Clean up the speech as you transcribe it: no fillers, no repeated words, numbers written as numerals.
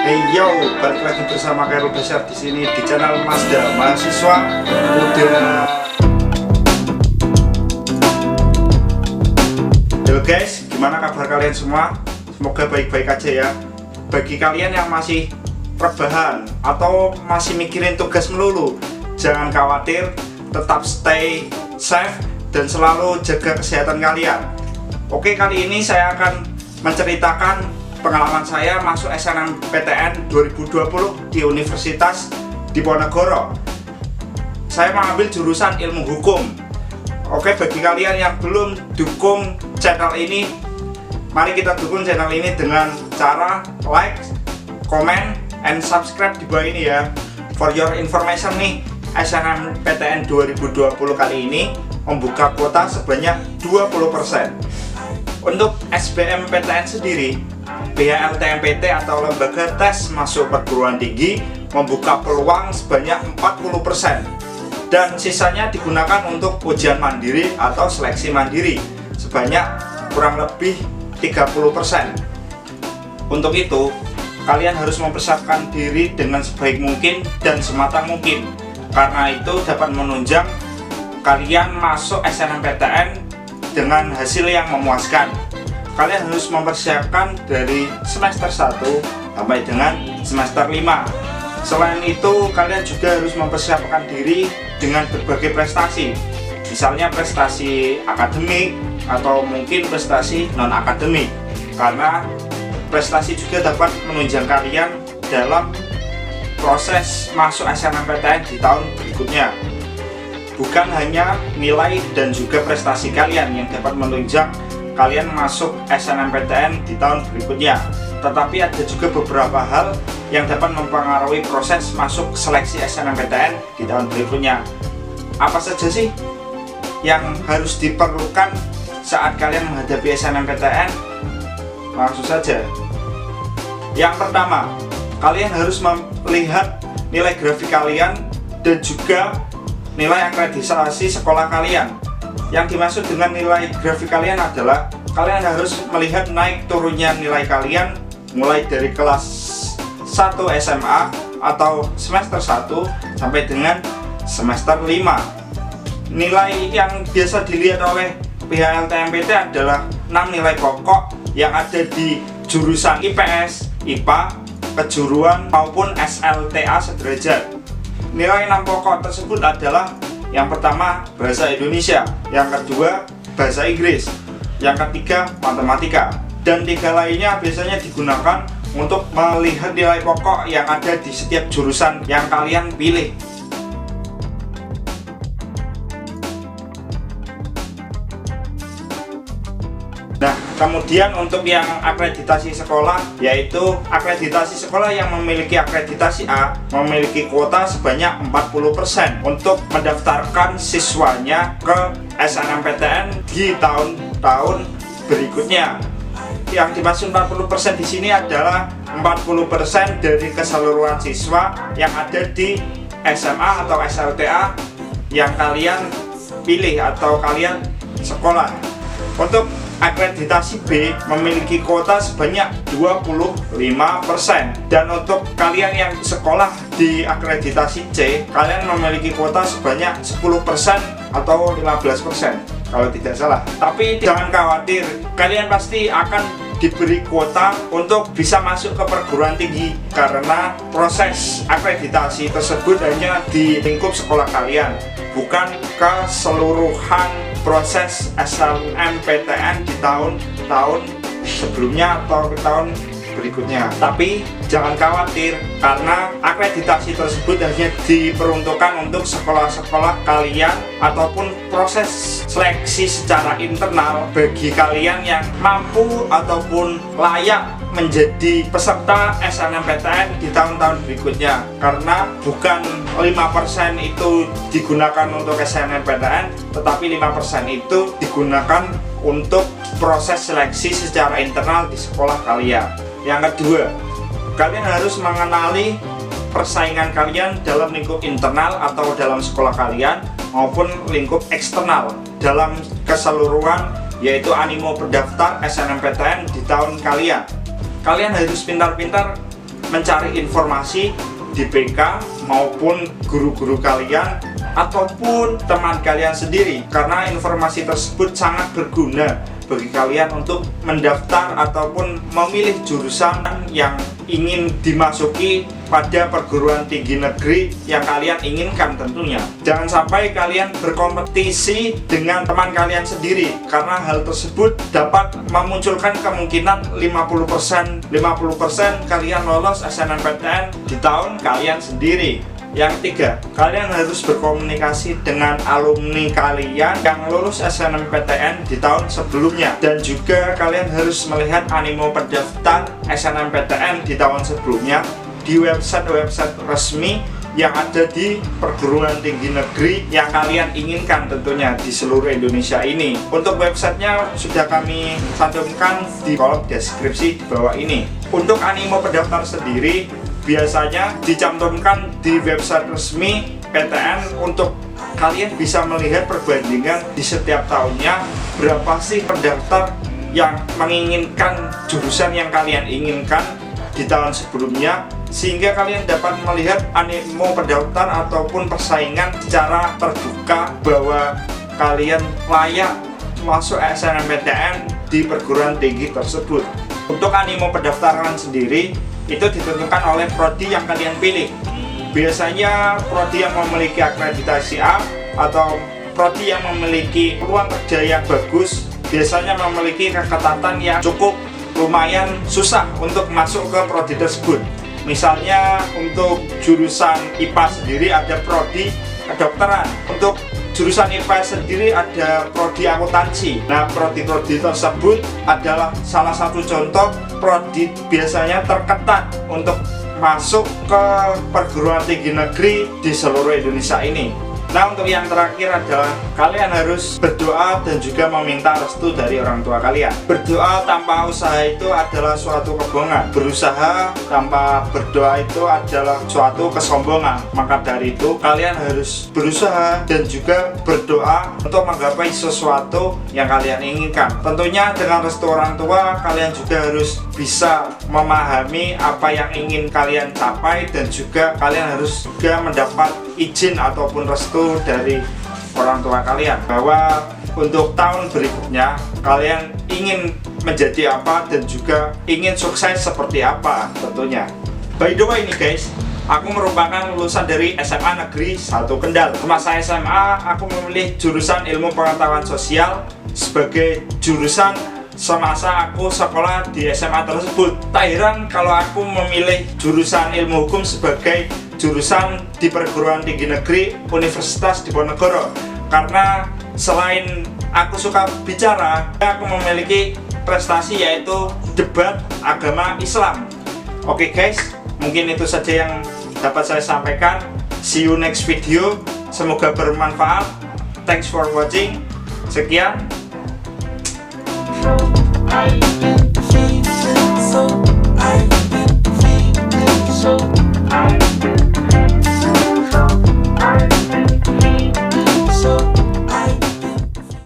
Hey yo, balik lagi bersama Khairul Bashar di sini di channel Mazda Mahasiswa Muda. Halo guys, gimana kabar kalian semua? Semoga baik-baik aja ya. Bagi kalian yang masih rebahan atau masih mikirin tugas melulu, jangan khawatir, tetap stay safe dan selalu jaga kesehatan kalian. Oke, kali ini saya akan menceritakan pengalaman saya masuk SNMPTN 2020 di Universitas Diponegoro. Saya mengambil jurusan ilmu hukum. Oke, bagi kalian yang belum dukung channel ini, mari kita dukung channel ini dengan cara like, comment, and subscribe di bawah ini ya. For your information nih, SNMPTN 2020 kali ini membuka kuota sebanyak 20%. Untuk SBMPTN sendiri, PHLTMPT atau Lembaga Tes Masuk Perguruan Tinggi membuka peluang sebanyak 40% dan sisanya digunakan untuk ujian mandiri atau seleksi mandiri sebanyak kurang lebih 30%. Untuk itu, kalian harus mempersiapkan diri dengan sebaik mungkin dan sematang mungkin, karena itu dapat menunjang kalian masuk SNMPTN dengan hasil yang memuaskan. Kalian harus mempersiapkan dari semester 1 sampai dengan semester 5. Selain itu, kalian juga harus mempersiapkan diri dengan berbagai prestasi. Misalnya prestasi akademik atau mungkin prestasi non-akademik. Karena prestasi juga dapat menunjang kalian dalam proses masuk SNMPTN di tahun berikutnya. Bukan hanya nilai dan juga prestasi kalian yang dapat menunjang kalian masuk SNMPTN di tahun berikutnya, tetapi ada juga beberapa hal yang dapat mempengaruhi proses masuk seleksi SNMPTN di tahun berikutnya. Apa saja sih yang harus diperlukan saat kalian menghadapi SNMPTN? Langsung saja. Yang pertama, kalian harus melihat nilai grafik kalian dan juga nilai akreditasi sekolah kalian. Yang dimaksud dengan nilai grafik kalian adalah kalian harus melihat naik turunnya nilai kalian mulai dari kelas 1 SMA atau semester 1 sampai dengan semester 5. Nilai yang biasa dilihat oleh PHLTMPT adalah 6 nilai pokok yang ada di jurusan IPS, IPA, kejuruan maupun SLTA sederajat. Nilai 6 pokok tersebut adalah yang pertama bahasa Indonesia, yang kedua bahasa Inggris, yang ketiga matematika, dan 3 lainnya biasanya digunakan untuk melihat nilai pokok yang ada di setiap jurusan yang kalian pilih. Nah, kemudian untuk yang akreditasi sekolah, yaitu akreditasi sekolah yang memiliki akreditasi A memiliki kuota sebanyak 40% untuk mendaftarkan siswanya ke SNMPTN di tahun-tahun berikutnya. Yang dimaksud 40% di sini adalah 40% dari keseluruhan siswa yang ada di SMA atau SLTA yang kalian pilih atau kalian sekolah. Untuk akreditasi B memiliki kuota sebanyak 25%, dan untuk kalian yang sekolah di akreditasi C, kalian memiliki kuota sebanyak 10% atau 15% kalau tidak salah. Tapi jangan khawatir, kalian pasti akan diberi kuota untuk bisa masuk ke perguruan tinggi, karena proses akreditasi tersebut hanya di lingkup sekolah kalian, bukan keseluruhan proses SNMPTN di tahun-tahun sebelumnya atau tahun berikutnya. Tapi jangan khawatir, karena akreditasi tersebut hanya diperuntukkan untuk sekolah-sekolah kalian ataupun proses seleksi secara internal bagi kalian yang mampu ataupun layak menjadi peserta SNMPTN di tahun-tahun berikutnya. Karena bukan 5% itu digunakan untuk SNMPTN, tetapi 5% itu digunakan untuk proses seleksi secara internal di sekolah kalian. Yang kedua, kalian harus mengenali persaingan kalian dalam lingkup internal atau dalam sekolah kalian maupun lingkup eksternal dalam keseluruhan, yaitu animo pendaftar SNMPTN di tahun kalian. Kalian harus pintar-pintar mencari informasi di PK maupun guru-guru kalian ataupun teman kalian sendiri, karena informasi tersebut sangat berguna bagi kalian untuk mendaftar ataupun memilih jurusan yang ingin dimasuki pada perguruan tinggi negeri yang kalian inginkan tentunya. Jangan sampai kalian berkompetisi dengan teman kalian sendiri, karena hal tersebut dapat memunculkan kemungkinan 50% kalian lolos SNMPTN di tahun kalian sendiri. Yang ketiga, kalian harus berkomunikasi dengan alumni kalian yang lulus SNMPTN di tahun sebelumnya, dan juga kalian harus melihat animo pendaftar SNMPTN di tahun sebelumnya di website resmi yang ada di perguruan tinggi negeri yang kalian inginkan tentunya di seluruh Indonesia ini. Untuk websitenya sudah kami cantumkan di kolom deskripsi di bawah ini. Untuk animo pendaftar sendiri biasanya dicantumkan di website resmi PTN untuk kalian bisa melihat perbandingan di setiap tahunnya berapa sih pendaftar yang menginginkan jurusan yang kalian inginkan di tahun sebelumnya, sehingga kalian dapat melihat animo pendaftar ataupun persaingan secara terbuka bahwa kalian layak masuk SNMPTN di perguruan tinggi tersebut. Untuk animo pendaftaran sendiri itu ditentukan oleh prodi yang kalian pilih. Biasanya prodi yang memiliki akreditasi A atau prodi yang memiliki peluang kerja yang bagus biasanya memiliki keketatan yang cukup lumayan susah untuk masuk ke prodi tersebut. Misalnya untuk jurusan IPA sendiri ada prodi kedokteran, untuk jurusan IPA sendiri ada prodi akuntansi. Nah, prodi-prodi tersebut adalah salah satu contoh prodi biasanya terketat untuk masuk ke perguruan tinggi negeri di seluruh Indonesia ini. Nah, untuk yang terakhir adalah kalian harus berdoa dan juga meminta restu dari orang tua kalian. Berdoa tanpa usaha itu adalah suatu kebohongan. Berusaha tanpa berdoa itu adalah suatu kesombongan. Maka dari itu kalian harus berusaha dan juga berdoa untuk menggapai sesuatu yang kalian inginkan. Tentunya dengan restu orang tua, kalian juga harus bisa memahami apa yang ingin kalian capai, dan juga kalian harus juga mendapat izin ataupun restu dari orang tua kalian bahwa untuk tahun berikutnya kalian ingin menjadi apa dan juga ingin sukses seperti apa tentunya. By the way nih guys, aku merupakan lulusan dari SMA Negeri 1 Kendal. Semasa SMA aku memilih jurusan Ilmu Pengetahuan Sosial sebagai jurusan semasa aku sekolah di SMA tersebut. Tak heran kalau aku memilih jurusan Ilmu Hukum sebagai jurusan di perguruan tinggi negeri Universitas Diponegoro, karena selain aku suka bicara, aku memiliki prestasi yaitu debat agama Islam. Oke guys, mungkin itu saja yang dapat saya sampaikan. See you next video, semoga bermanfaat. Thanks for watching. Sekian.